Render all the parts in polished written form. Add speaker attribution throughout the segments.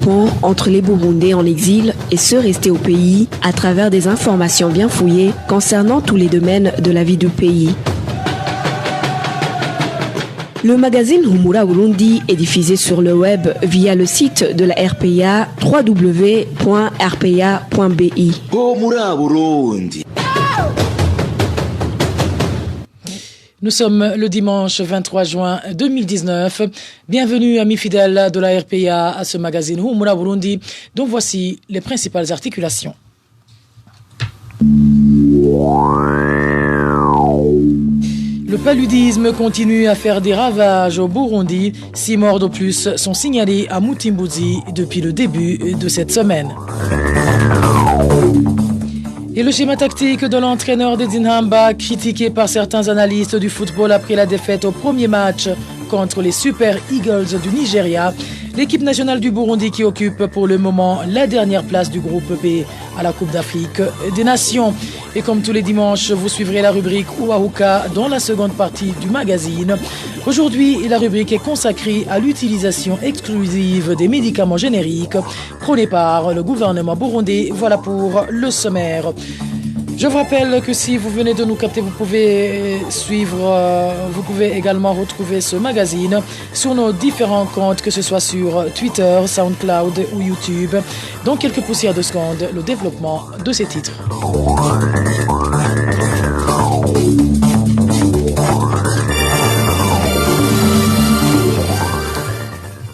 Speaker 1: Pont entre les Burundais en exil et ceux restés au pays à travers des informations bien fouillées concernant tous les domaines de la vie du pays. Le magazine Humura Burundi est diffusé sur le web via le site de la RPA www.rpa.bi.
Speaker 2: Humura Burundi.
Speaker 3: Nous sommes le dimanche 23 juin 2019. Bienvenue amis fidèles de la RPA à ce magazine Humura Burundi dont voici les principales articulations. Le paludisme continue à faire des ravages au Burundi. 6 morts de plus sont signalés à Mutimbuzi depuis le début de cette semaine. Et le schéma tactique de l'entraîneur de Dinhamba, critiqué par certains analystes du football après la défaite au premier match contre les Super Eagles du Nigeria, l'équipe nationale du Burundi qui occupe pour le moment la dernière place du groupe B à la Coupe d'Afrique des Nations. Et comme tous les dimanches, vous suivrez la rubrique Ouahuka dans la seconde partie du magazine. Aujourd'hui, la rubrique est consacrée à l'utilisation exclusive des médicaments génériques prônés par le gouvernement burundais. Voilà pour le sommaire. Je vous rappelle que si vous venez de nous capter, vous pouvez également retrouver ce magazine sur nos différents comptes, que ce soit sur Twitter, SoundCloud ou YouTube. Dans quelques poussières de secondes, le développement de ces titres.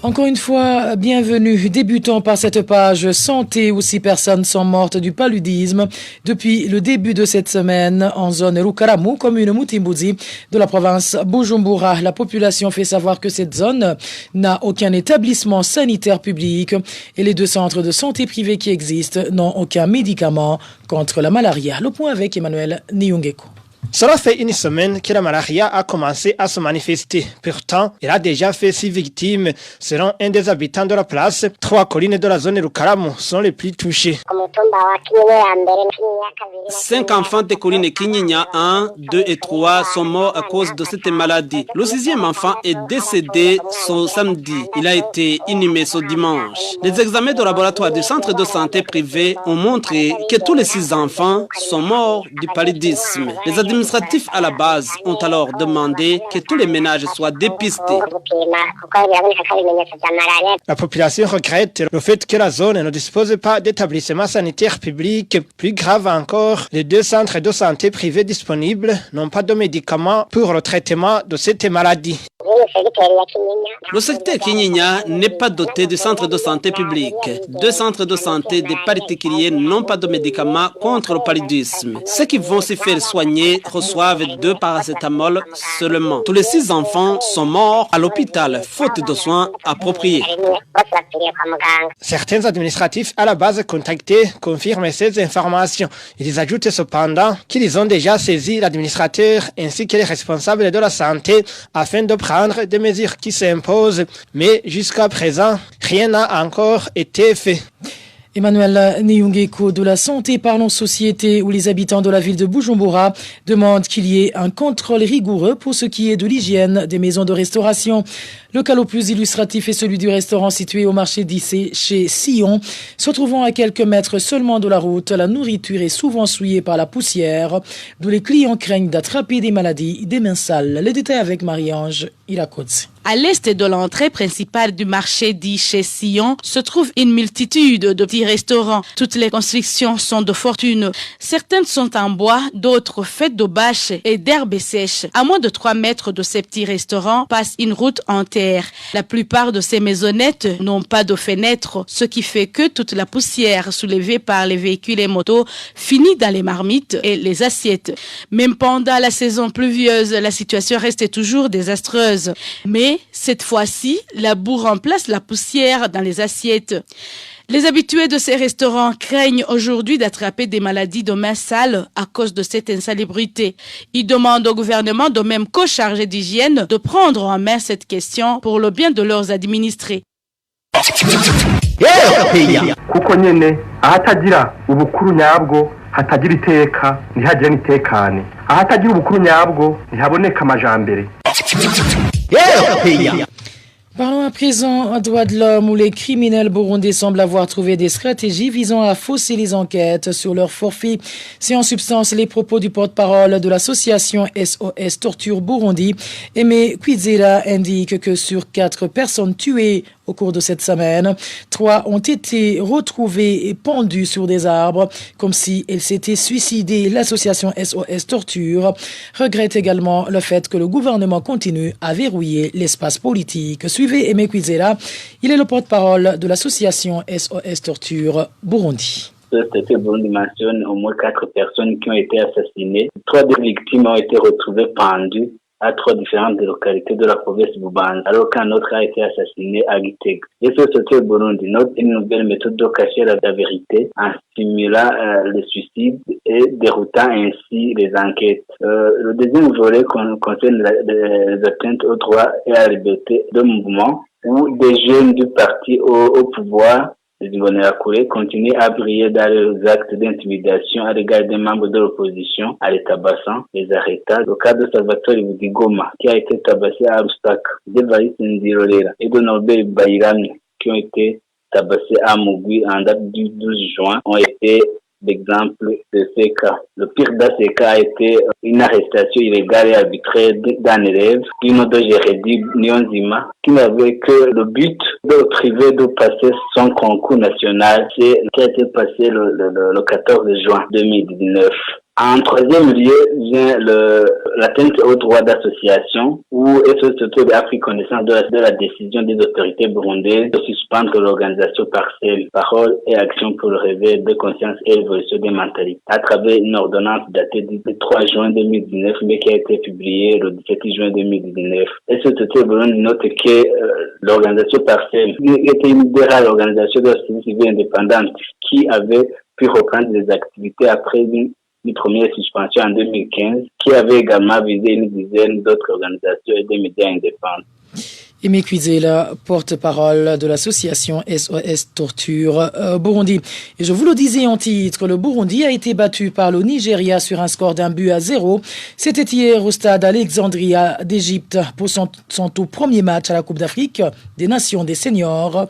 Speaker 3: Encore une fois, bienvenue. Débutons par cette page santé où 6 personnes sont mortes du paludisme depuis le début de cette semaine en zone Rukaramu, commune Mutimbuzi de la province Bujumbura. La population fait savoir que cette zone n'a aucun établissement sanitaire public et les 2 centres de santé privés qui existent n'ont aucun médicament contre la malaria. Le point avec Emmanuel Niyongeko.
Speaker 4: Cela fait une semaine que la malaria a commencé à se manifester. Pourtant, elle a déjà fait 6 victimes. Selon un des habitants de la place, 3 collines de la zone Rukaramu sont les plus touchées.
Speaker 5: 5 enfants de colline Kinyinya 1, 2 et 3 sont morts à cause de cette maladie. Le 6e enfant est décédé ce samedi. Il a été inhumé ce dimanche. Les examens de laboratoire du centre de santé privé ont montré que tous les 6 enfants sont morts du paludisme. Les administratifs à la base ont alors demandé que tous les ménages soient dépistés.
Speaker 4: La population regrette le fait que la zone ne dispose pas d'établissement sanitaire public. Plus grave encore, les 2 centres de santé privés disponibles n'ont pas de médicaments pour le traitement de cette maladie.
Speaker 5: Le secteur Kinyinya n'est pas doté de centres de santé public. 2 centres de santé des particuliers n'ont pas de médicaments contre le paludisme. Ceux qui vont se faire soigner reçoivent 2 paracétamol seulement. Tous les 6 enfants sont morts à l'hôpital, faute de soins appropriés.
Speaker 4: Certains administratifs à la base contactés confirment ces informations. Ils ajoutent cependant qu'ils ont déjà saisi l'administrateur ainsi que les responsables de la santé afin de prendre des mesures qui s'imposent. Mais jusqu'à présent, rien n'a encore été fait.
Speaker 3: Emmanuel Niyongeko de la santé parlons société où les habitants de la ville de Bujumbura demandent qu'il y ait un contrôle rigoureux pour ce qui est de l'hygiène des maisons de restauration. Le cas le plus illustratif est celui du restaurant situé au marché d'Issé chez Sion. Se trouvant à quelques mètres seulement de la route, la nourriture est souvent souillée par la poussière, d'où les clients craignent d'attraper des maladies, des mains sales. Les détails avec Marie-Ange Irakodze.
Speaker 6: À l'est de l'entrée principale du marché dit chez Sion se trouve une multitude de petits restaurants. Toutes les constructions sont de fortune. Certaines sont en bois, d'autres faites de bâches et d'herbes sèches. À moins de 3 mètres de ces petits restaurants passe une route en terre. La plupart de ces maisonnettes n'ont pas de fenêtres, ce qui fait que toute la poussière soulevée par les véhicules et motos finit dans les marmites et les assiettes. Même pendant la saison pluvieuse, la situation reste toujours désastreuse. Mais cette fois-ci, la boue remplace la poussière dans les assiettes. Les habitués de ces restaurants craignent aujourd'hui d'attraper des maladies de mains sales à cause de cette insalubrité. Ils demandent au gouvernement, de même qu'aux chargés d'hygiène, de prendre en main cette question pour le bien de leurs administrés.
Speaker 7: kuko nyene ahatagira ubukuru nyabwo hatagira iteka ntihagire n'itekane ahatagira ubukuru nyabwo ntihaboneka amajambere.
Speaker 3: Parlons à présent droits de l'homme où les criminels burundais semblent avoir trouvé des stratégies visant à fausser les enquêtes sur leur forfait. C'est en substance les propos du porte-parole de l'association SOS Torture Burundi. Aimé Kwizera indique que sur 4 personnes tuées au cours de cette semaine, 3 ont été retrouvées et pendues sur des arbres, comme si elles s'étaient suicidées. L'association SOS Torture regrette également le fait que le gouvernement continue à verrouiller l'espace politique. Suivez Aimé Kwizera, il est le porte-parole de l'association SOS Torture Burundi.
Speaker 8: Le Burundi mentionne au moins 4 personnes qui ont été assassinées. 3 des victimes ont été retrouvées pendues à 3 différentes localités de la province Bubanza, alors qu'un autre a été assassiné à Gitega. Et ce société Burundi note une nouvelle méthode de cacher la vérité en stimulant le suicide et déroutant ainsi les enquêtes. Le deuxième volet concerne les atteintes aux droits et à la liberté de mouvement, où des jeunes du parti au pouvoir Imbonerakure continuent à briller dans les actes d'intimidation à l'égard des membres de l'opposition à les tabassant, les arrêtant. Le cas de Salvatore Budigoma, qui a été tabassé à Rustak, d'Evariste Ndirorera et de Norbert Bayirami, qui ont été tabassés à Mugwi en date du 12 juin, ont été d'exemple de ces cas. Le pire de ces cas a été une arrestation illégale et arbitraire d'un élève, Inodo Jeredi Nyonzima, qui n'avait que le but de le priver de passer son concours national, qui a été passé le 14 juin 2019. En troisième lieu vient l'atteinte au droit d'association, où SOS a pris connaissance de la décision des autorités burundaises de suspendre l'organisation partielle Parole et Action pour le réveil de conscience et l'évolution des mentalités, à travers une ordonnance datée du 3 juin 2019, mais qui a été publiée le 17 juin 2019. SOS Burundi note que l'organisation partielle était une des rares organisations de la société civile indépendante qui avait pu reprendre les activités après une première suspension en 2015, qui avait également visé une dizaine d'autres organisations et des médias indépendants.
Speaker 3: Aimé Kwizera, porte-parole de l'association SOS Torture Burundi. Et je vous le disais en titre, le Burundi a été battu par le Nigeria sur un score d'1-0. C'était hier au stade Alexandria d'Égypte pour son tout premier match à la Coupe d'Afrique des Nations des seniors.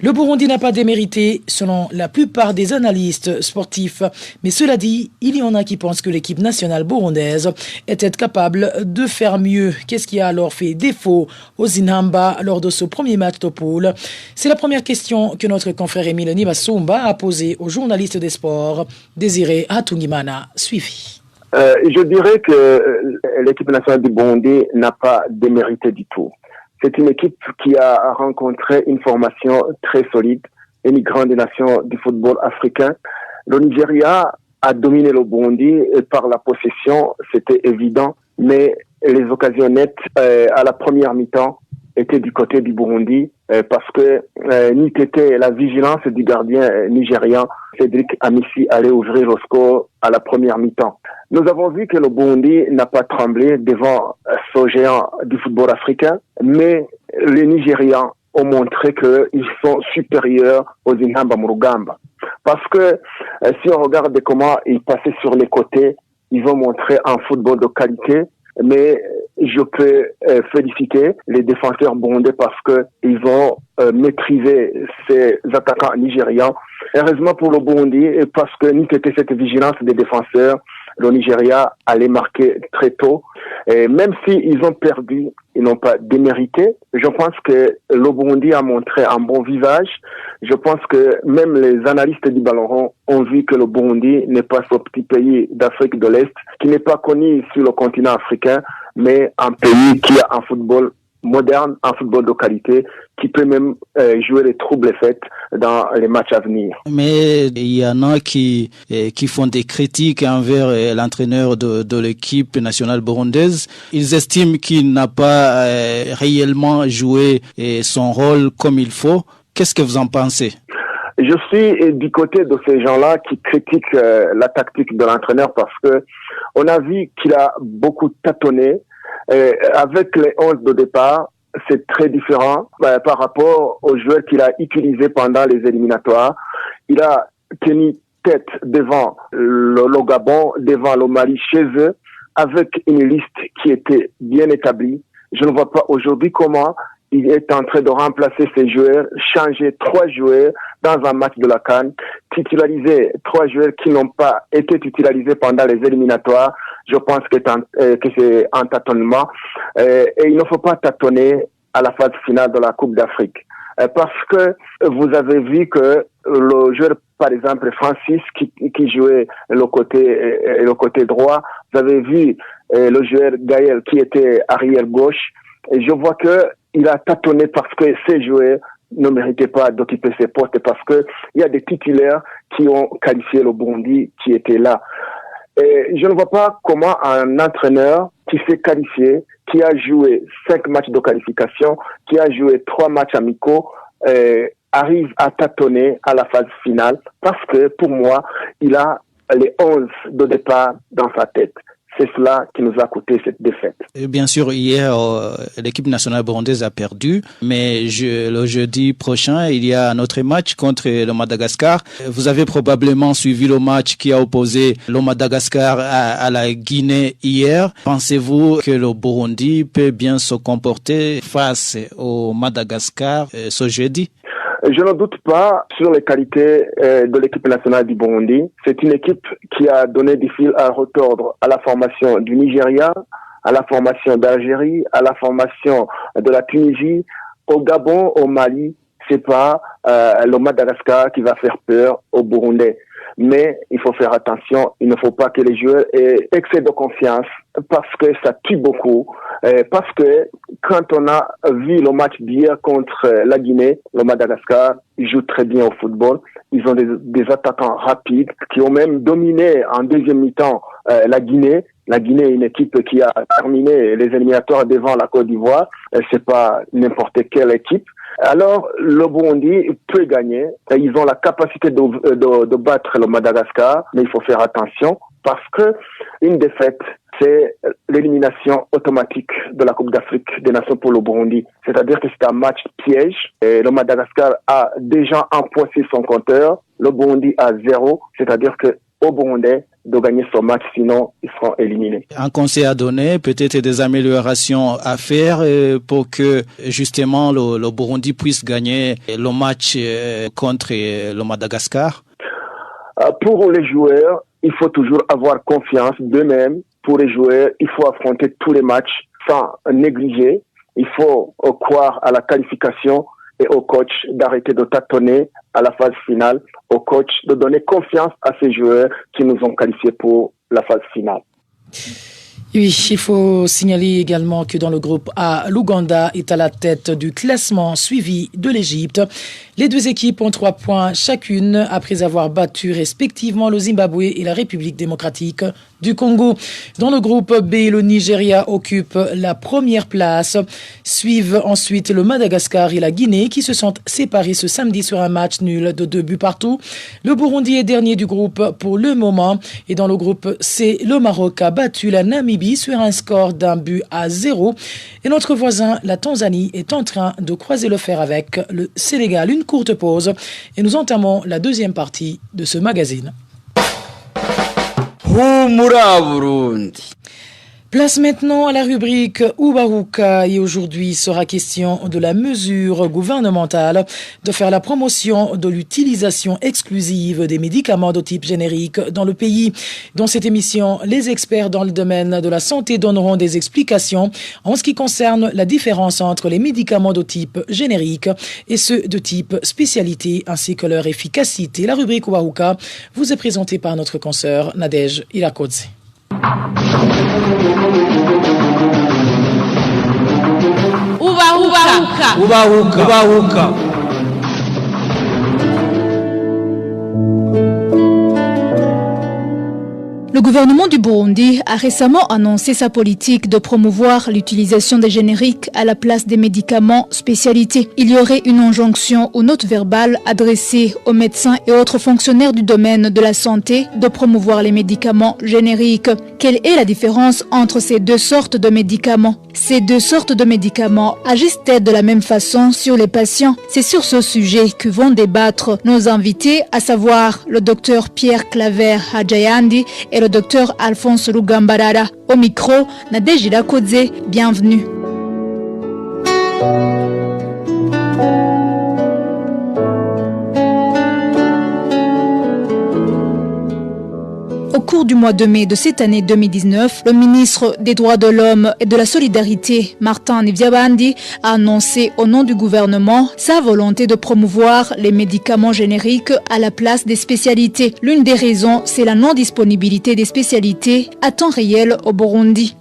Speaker 3: Le Burundi n'a pas démérité selon la plupart des analystes sportifs. Mais cela dit, il y en a qui pensent que l'équipe nationale burundaise était capable de faire mieux. Qu'est-ce qui a alors fait défaut aux Zinhamba lors de ce premier match de poule? C'est la première question que notre confrère Emile Nibasumba a posée au journaliste des sports Désiré Hatungimana. Suivi.
Speaker 7: Je dirais que l'équipe nationale du Burundi n'a pas démérité du tout. C'est une équipe qui a rencontré une formation très solide, une grande nation du football africain. Le Nigeria a dominé le Burundi et par la possession, c'était évident, mais les occasions nettes à la première mi-temps était du côté du Burundi parce que ni qu'était la vigilance du gardien nigérian Cédric Amissi allait ouvrir le score à la première mi-temps. Nous avons vu que le Burundi n'a pas tremblé devant ce géant du football africain, mais les Nigérians ont montré qu'ils sont supérieurs aux Zinhamba Murugamba. Parce que si on regarde comment ils passaient sur les côtés, ils ont montré un football de qualité, mais je peux féliciter les défenseurs burundais parce que ils ont maîtrisé ces attaquants nigérians. Heureusement pour le Burundi, parce que ni qu'était cette vigilance des défenseurs, le Nigeria allait marquer très tôt. Et même s'ils ont perdu, ils n'ont pas démérité. Je pense que le Burundi a montré un bon visage. Je pense que même les analystes du ballon rond ont vu que le Burundi n'est pas ce petit pays d'Afrique de l'Est, qui n'est pas connu sur le continent africain, mais un pays qui a un football moderne, un football de qualité, qui peut même jouer les troubles faites dans les matchs à venir.
Speaker 9: Mais il y en a qui font des critiques envers l'entraîneur de l'équipe nationale burundaise. Ils estiment qu'il n'a pas réellement joué son rôle comme il faut. Qu'est-ce que vous en pensez?
Speaker 7: Je suis du côté de ces gens-là qui critiquent la tactique de l'entraîneur parce que on a vu qu'il a beaucoup tâtonné. Avec les 11 de départ, c'est très différent par rapport aux joueurs qu'il a utilisés pendant les éliminatoires. Il a tenu tête devant le Gabon, devant le Mali chez eux, avec une liste qui était bien établie. Je ne vois pas aujourd'hui comment il est en train de remplacer ses joueurs, changer 3 joueurs dans un match de la CAN, titulariser 3 joueurs qui n'ont pas été titularisés pendant les éliminatoires. Je pense que c'est un tâtonnement. Et il ne faut pas tâtonner à la phase finale de la Coupe d'Afrique. Parce que vous avez vu que le joueur, par exemple, Francis, qui jouait le côté droit, vous avez vu le joueur Gaël qui était arrière gauche. Et je vois que il a tâtonné parce que ces joueurs ne méritaient pas d'occuper ces postes parce que il y a des titulaires qui ont qualifié le Burundi qui étaient là. Et je ne vois pas comment un entraîneur qui s'est qualifié, qui a joué 5 matchs de qualification, qui a joué 3 matchs amicaux, arrive à tâtonner à la phase finale parce que pour moi, il a les 11 de départ dans sa tête. C'est cela qui nous a coûté cette défaite.
Speaker 9: Bien sûr, hier, l'équipe nationale burundaise a perdu, mais le jeudi prochain, il y a un autre match contre le Madagascar. Vous avez probablement suivi le match qui a opposé le Madagascar à la Guinée hier. Pensez-vous que le Burundi peut bien se comporter face au Madagascar ce jeudi?
Speaker 7: Je ne doute pas sur les qualités de l'équipe nationale du Burundi. C'est une équipe qui a donné du fil à retordre à la formation du Nigeria, à la formation d'Algérie, à la formation de la Tunisie, au Gabon, au Mali. C'est pas le Madagascar qui va faire peur aux Burundais. Mais il faut faire attention, il ne faut pas que les joueurs aient excès de confiance parce que ça tue beaucoup. Parce que quand on a vu le match d'hier contre la Guinée, le Madagascar, ils jouent très bien au football. Ils ont des attaquants rapides qui ont même dominé en deuxième mi-temps la Guinée. La Guinée est une équipe qui a terminé les éliminatoires devant la Côte d'Ivoire. C'est pas n'importe quelle équipe. Alors, le Burundi peut gagner. Ils ont la capacité de battre le Madagascar, mais il faut faire attention parce que une défaite, c'est l'élimination automatique de la Coupe d'Afrique des Nations pour le Burundi. C'est-à-dire que c'est un match piège. Et le Madagascar a déjà un point sur son compteur. Le Burundi a 0. C'est-à-dire que au Burundais de gagner ce match, sinon ils seront éliminés.
Speaker 9: Un conseil à donner, peut-être des améliorations à faire pour que justement le Burundi puisse gagner le match contre le Madagascar?
Speaker 7: Pour les joueurs, il faut toujours avoir confiance d'eux-mêmes. Pour les joueurs, il faut affronter tous les matchs sans négliger. Il faut croire à la qualification et au coach d'arrêter de tâtonner à la phase finale, au coach de donner confiance à ces joueurs qui nous ont qualifiés pour la phase finale.
Speaker 3: Oui, il faut signaler également que dans le groupe A, l'Ouganda est à la tête du classement suivi de l'Égypte. Les 2 équipes ont 3 points chacune après avoir battu respectivement le Zimbabwe et la République démocratique du Congo. Dans le groupe B, le Nigeria occupe la première place. Suivent ensuite le Madagascar et la Guinée qui se sont séparés ce samedi sur un match nul de 2 buts partout. Le Burundi est dernier du groupe pour le moment. Et dans le groupe C, le Maroc a battu la Namibie sur un score d'1-0. Et notre voisin, la Tanzanie, est en train de croiser le fer avec le Sénégal. Une courte pause et nous entamons la deuxième partie de ce magazine.
Speaker 2: Humura Burundi.
Speaker 3: Place maintenant à la rubrique Ubaruka et aujourd'hui sera question de la mesure gouvernementale de faire la promotion de l'utilisation exclusive des médicaments de type générique dans le pays. Dans cette émission, les experts dans le domaine de la santé donneront des explications en ce qui concerne la différence entre les médicaments de type générique et ceux de type spécialité ainsi que leur efficacité. La rubrique Ubaruka vous est présentée par notre consoeur Nadège Irakodze.
Speaker 2: Ubahuka.
Speaker 10: Le gouvernement du Burundi a récemment annoncé sa politique de promouvoir l'utilisation des génériques à la place des médicaments spécialités. Il y aurait une injonction ou note verbale adressée aux médecins et autres fonctionnaires du domaine de la santé de promouvoir les médicaments génériques. Quelle est la différence entre ces 2 sortes de médicaments? Ces 2 sortes de médicaments agissent-elles de la même façon sur les patients? C'est sur ce sujet que vont débattre nos invités, à savoir le docteur Pierre Claver Hadjayandi et le docteur Alphonse Rugambarara. Au micro, Nadège Irakodze, bienvenue. Au cours du mois de mai de cette année 2019, le ministre des Droits de l'Homme et de la Solidarité, Martin Nivyabandi, a annoncé au nom du gouvernement sa volonté de promouvoir les médicaments génériques à la place des spécialités. L'une des raisons, c'est la non-disponibilité des spécialités à temps réel au Burundi.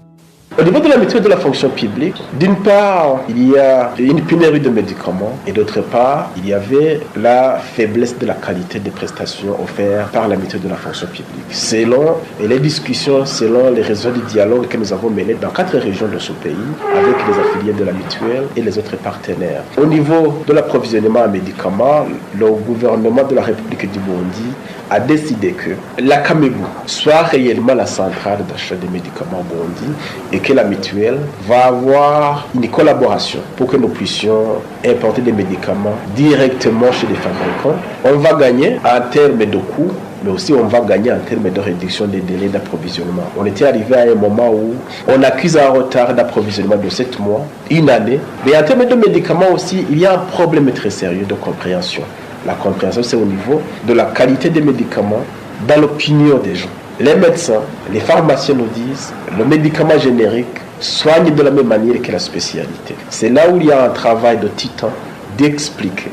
Speaker 11: Au niveau de la mutuelle de la fonction publique, d'une part, il y a une pénurie de médicaments et d'autre part, il y avait la faiblesse de la qualité des prestations offertes par la mutuelle de la fonction publique. Selon les discussions, selon les réseaux de dialogue que nous avons menés dans 4 régions de ce pays, avec les affiliés de la mutuelle et les autres partenaires. Au niveau de l'approvisionnement en médicaments, le gouvernement de la République du Burundi a décidé que la Camebu soit réellement la centrale d'achat des médicaments au Burundi et que la mutuelle va avoir une collaboration pour que nous puissions importer des médicaments directement chez les fabricants. On va gagner en termes de coûts, mais aussi on va gagner en termes de réduction des délais d'approvisionnement. On était arrivé à un moment où on accuse un retard d'approvisionnement de 7 mois, une année, mais en termes de médicaments aussi, il y a un problème très sérieux de compréhension. La compréhension, c'est au niveau de la qualité des médicaments dans l'opinion des gens. Les médecins, les pharmaciens nous disent le médicament générique soigne de la même manière que la spécialité. C'est là où il y a un travail de titan d'expliquer.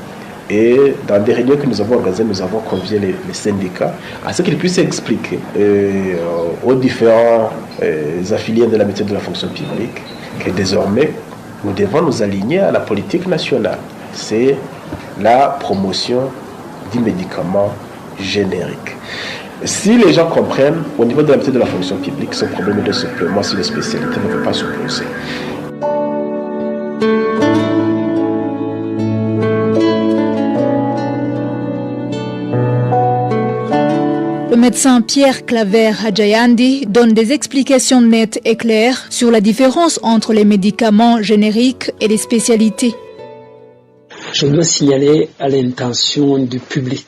Speaker 11: Et dans des réunions que nous avons organisées, nous avons convié les syndicats à ce qu'ils puissent expliquer aux différents affiliés de la mutuelle de la fonction publique que désormais, nous devons nous aligner à la politique nationale. C'est la promotion du médicament générique. Si les gens comprennent, au niveau de la mutuelle de la fonction publique, ce problème de supplément sur les spécialités ne peut pas se poser.
Speaker 10: Le médecin Pierre Claver Hadjayandi donne des explications nettes et claires sur la différence entre les médicaments génériques et les spécialités.
Speaker 12: Je dois signaler à l'intention du public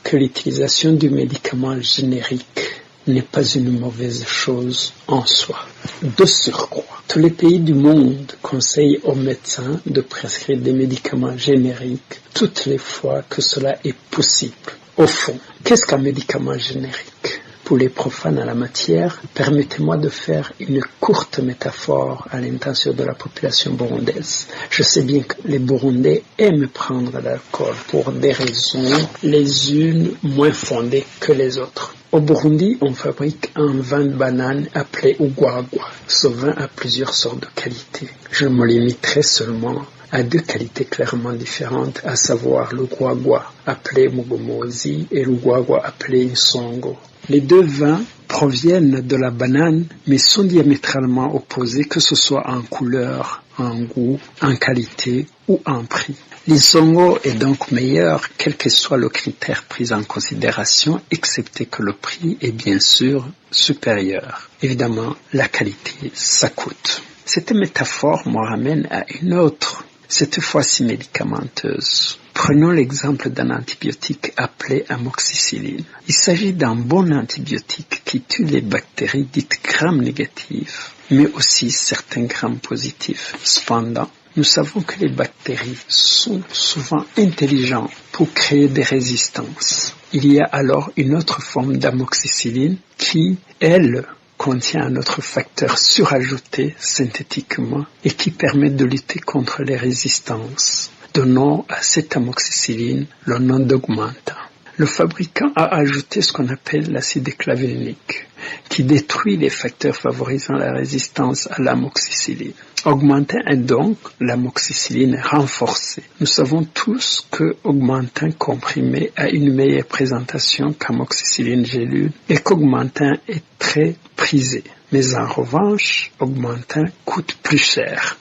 Speaker 12: que l'utilisation du médicament générique n'est pas une mauvaise chose en soi. De surcroît, tous les pays du monde conseillent aux médecins de prescrire des médicaments génériques toutes les fois que cela est possible. Au fond, qu'est-ce qu'un médicament générique ? Pour les profanes à la matière, permettez-moi de faire une courte métaphore à l'intention de la population burundaise. Je sais bien que les Burundais aiment prendre l'alcool pour des raisons les unes moins fondées que les autres. Au Burundi, on fabrique un vin de banane appelé Ugwagwa. Ce vin a plusieurs sortes de qualités. Je me limiterai seulement à 2 qualités clairement différentes, à savoir le Ugwagwa appelé Mugomozi et le Ugwagwa appelé Nsongo. Les 2 vins proviennent de la banane, mais sont diamétralement opposés, que ce soit en couleur, en goût, en qualité ou en prix. L'Isongo est donc meilleur, quel que soit le critère pris en considération, excepté que le prix est bien sûr supérieur. Évidemment, la qualité, ça coûte. Cette métaphore me ramène à une autre, cette fois-ci médicamenteuse. Prenons l'exemple d'un antibiotique appelé amoxicilline. Il s'agit d'un bon antibiotique qui tue les bactéries dites gram-négatives, mais aussi certains gram-positifs. Cependant, nous savons que les bactéries sont souvent intelligentes pour créer des résistances. Il y a alors une autre forme d'amoxicilline qui, elle, contient un autre facteur surajouté synthétiquement et qui permet de lutter contre les résistances. Donnons à cette amoxicilline le nom d'Augmentin. Le fabricant a ajouté ce qu'on appelle l'acide clavulinique, qui détruit les facteurs favorisant la résistance à l'amoxicilline. Augmentin est donc l'amoxicilline renforcée. Nous savons tous que Augmentin comprimé a une meilleure présentation qu'amoxicilline gélule et qu'Augmentin est très prisé. Mais en revanche, Augmentin coûte plus cher.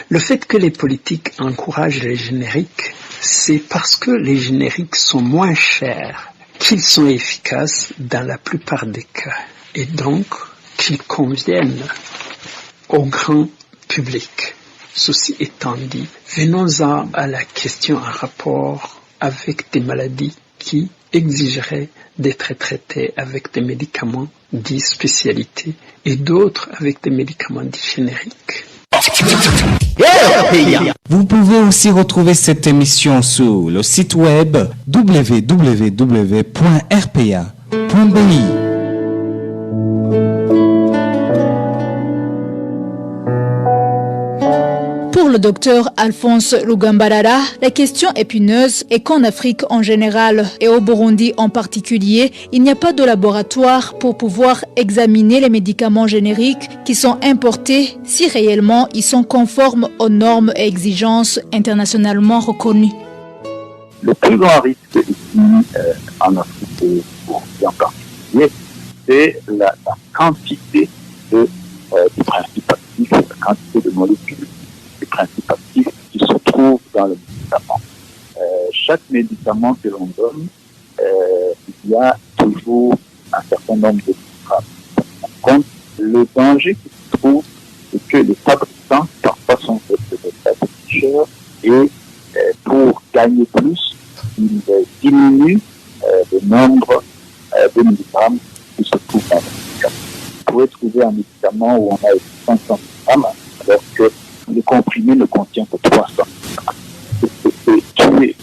Speaker 12: Le fait que les politiques encouragent les génériques, c'est parce que les génériques sont moins chers, qu'ils sont efficaces dans la plupart des cas, et donc qu'ils conviennent au grand public. Ceci étant dit, venons-en à la question en rapport avec des maladies qui exigeraient d'être traitées avec des médicaments dits spécialités et d'autres avec des médicaments dits génériques.
Speaker 13: Vous pouvez aussi retrouver cette émission sur le site web www.rpa.bi.
Speaker 10: le docteur Alphonse Lugambarara, la question épineuse est qu'en Afrique en général et au Burundi en particulier, il n'y a pas de laboratoire pour pouvoir examiner les médicaments génériques qui sont importés si réellement ils sont conformes aux normes et exigences internationalement reconnues.
Speaker 14: Le plus grand risque ici en Afrique et en particulier, c'est la quantité de principes actifs, la quantité de molécules, des principes actifs qui se trouvent dans le médicament. Chaque médicament que l'on donne, il y a toujours un certain nombre de milligrammes. Par contre, le danger qui se trouve, c'est que les fabricants parfois sont très tricheurs et pour gagner plus, ils diminuent le nombre de milligrammes qui se trouvent dans le médicament. Vous pouvez trouver un médicament où on a 500 milligrammes, alors que le comprimé ne contient que 300 milligrammes.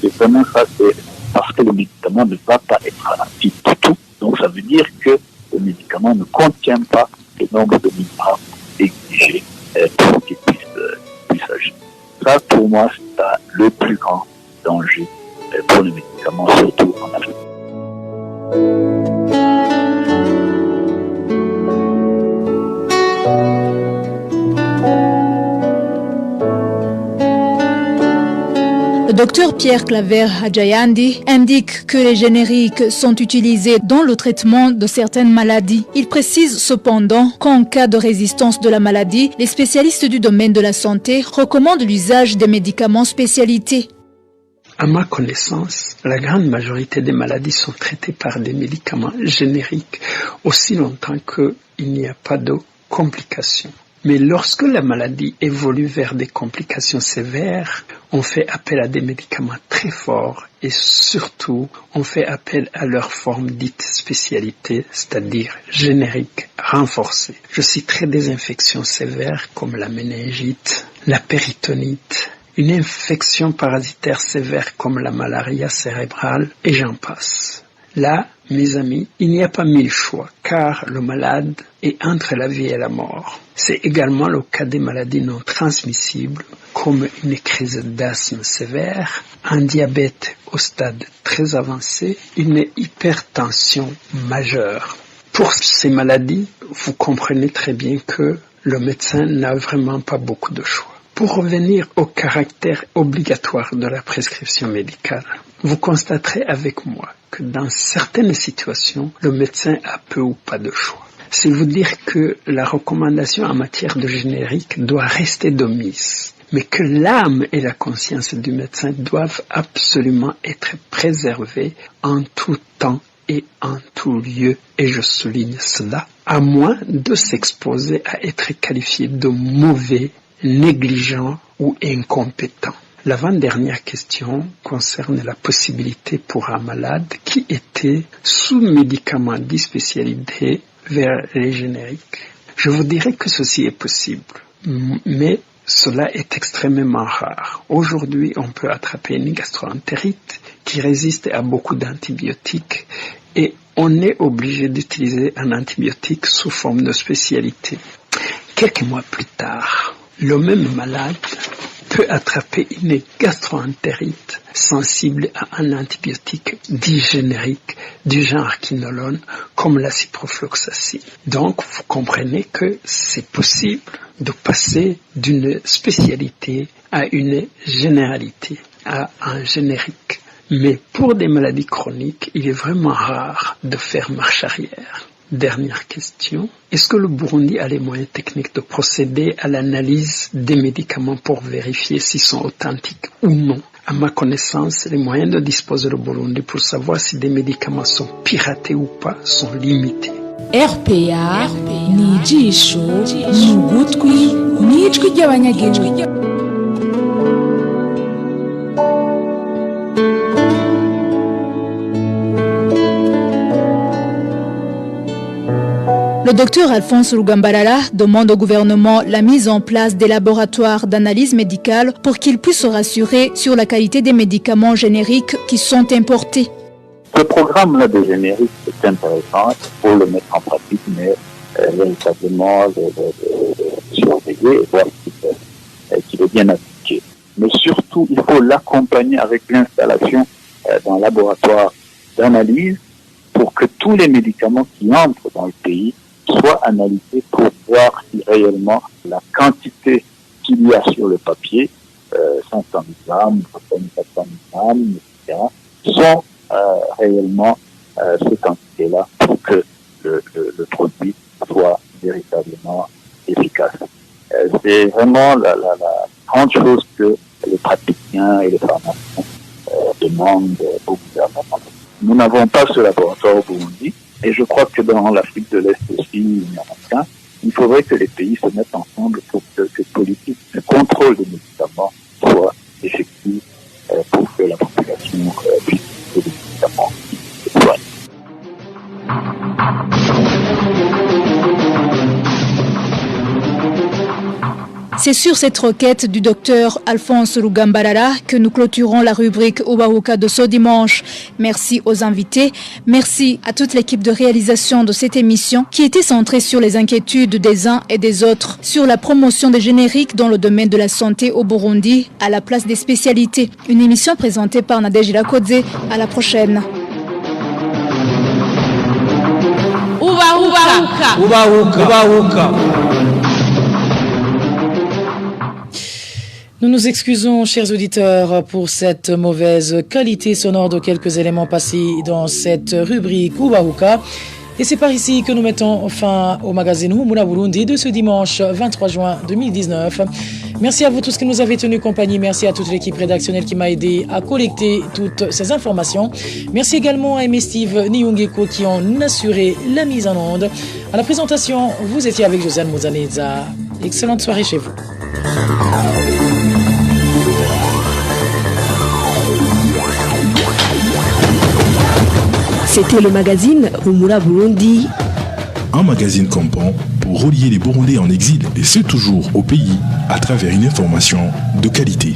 Speaker 14: C'est vraiment ça, c'est parce que le médicament ne va pas être actif du tout. Donc ça veut dire que le médicament ne contient pas le nombre de milligrammes exigés pour qu'il puisse agir. Ça, pour moi, c'est le plus grand danger pour les médicaments, surtout en Afrique.
Speaker 10: Le docteur Pierre Claver Hadjayandi indique que les génériques sont utilisés dans le traitement de certaines maladies. Il précise cependant qu'en cas de résistance de la maladie, les spécialistes du domaine de la santé recommandent l'usage des médicaments spécialités.
Speaker 12: À ma connaissance, la grande majorité des maladies sont traitées par des médicaments génériques aussi longtemps qu'il n'y a pas de complications. Mais lorsque la maladie évolue vers des complications sévères, on fait appel à des médicaments très forts et surtout, on fait appel à leur forme dite spécialité, c'est-à-dire générique, renforcée. Je citerai des infections sévères comme la méningite, la péritonite, une infection parasitaire sévère comme la malaria cérébrale et j'en passe. Là, mes amis, il n'y a pas mille choix, car le malade est entre la vie et la mort. C'est également le cas des maladies non transmissibles, comme une crise d'asthme sévère, un diabète au stade très avancé, une hypertension majeure. Pour ces maladies, vous comprenez très bien que le médecin n'a vraiment pas beaucoup de choix. Pour revenir au caractère obligatoire de la prescription médicale, vous constaterez avec moi que dans certaines situations, le médecin a peu ou pas de choix. C'est vous dire que la recommandation en matière de générique doit rester de mise, mais que l'âme et la conscience du médecin doivent absolument être préservées en tout temps et en tout lieu, et je souligne cela, à moins de s'exposer à être qualifié de mauvais, négligent ou incompétent. L'avant-dernière question concerne la possibilité pour un malade qui était sous médicaments de spécialité vers les génériques. Je vous dirais que ceci est possible, mais cela est extrêmement rare. Aujourd'hui, on peut attraper une gastroentérite qui résiste à beaucoup d'antibiotiques et on est obligé d'utiliser un antibiotique sous forme de spécialité. Quelques mois plus tard, le même malade peut attraper une gastroentérite sensible à un antibiotique dit générique du genre quinolone comme la ciprofloxacine. Donc, vous comprenez que c'est possible de passer d'une spécialité à une généralité, à un générique. Mais pour des maladies chroniques, il est vraiment rare de faire marche arrière. Dernière question. Est-ce que le Burundi a les moyens techniques de procéder à l'analyse des médicaments pour vérifier s'ils sont authentiques ou non? À ma connaissance, les moyens de disposer le Burundi pour savoir si des médicaments sont piratés ou pas sont limités.
Speaker 15: RPA ni ijisho ni ugutwi ni ijwi ry'abanyagihugu.
Speaker 10: Le docteur Alphonse Lugambarara demande au gouvernement la mise en place des laboratoires d'analyse médicale pour qu'ils puissent se rassurer sur la qualité des médicaments génériques qui sont importés.
Speaker 14: Ce programme-là de générique est intéressant pour le mettre en pratique, mais véritablement le surveiller et voir qu'il est bien appliqué. mais surtout, il faut l'accompagner avec l'installation d'un laboratoire d'analyse pour que tous les médicaments qui entrent dans le pays soient analysés pour voir si réellement la quantité qu'il y a sur le papier, 500 grammes, 400 grammes, etc., sont réellement ces quantités-là pour que le produit soit véritablement efficace. C'est vraiment la grande chose que les praticiens et les pharmaciens demandent au gouvernement. Nous n'avons pas ce laboratoire au Burundi et je crois que dans l'Afrique de l'Est aussi, il n'y en a qu'un. Il faudrait que les pays se mettent ensemble pour que cette politique de contrôle des médicaments soit effective pour que la population puisse trouver des médicaments qui se soignent.
Speaker 10: C'est sur cette requête du docteur Alphonse Rugambarara que nous clôturons la rubrique Ubahuka de ce dimanche. Merci aux invités. Merci à toute l'équipe de réalisation de cette émission qui était centrée sur les inquiétudes des uns et des autres, sur la promotion des génériques dans le domaine de la santé au Burundi à la place des spécialités. Une émission présentée par Nadège Irakodze. À la prochaine.
Speaker 2: Ubahuka.
Speaker 3: Nous nous excusons, chers auditeurs, pour cette mauvaise qualité sonore de quelques éléments passés dans cette rubrique Ubahuka. Et c'est par ici que nous mettons fin au magazine Humura Burundi de ce dimanche 23 juin 2019. Merci à vous tous qui nous avez tenu compagnie. Merci à toute l'équipe rédactionnelle qui m'a aidé à collecter toutes ces informations. Merci également à Aimé Steve Niyongeko qui ont assuré la mise en onde. À la présentation, vous étiez avec Josiane Mouzaneza. Excellente soirée chez vous.
Speaker 1: C'était le magazine Humura Burundi.
Speaker 16: Un magazine campant pour relier les Burundais en exil, et ce toujours au pays, à travers une information de qualité.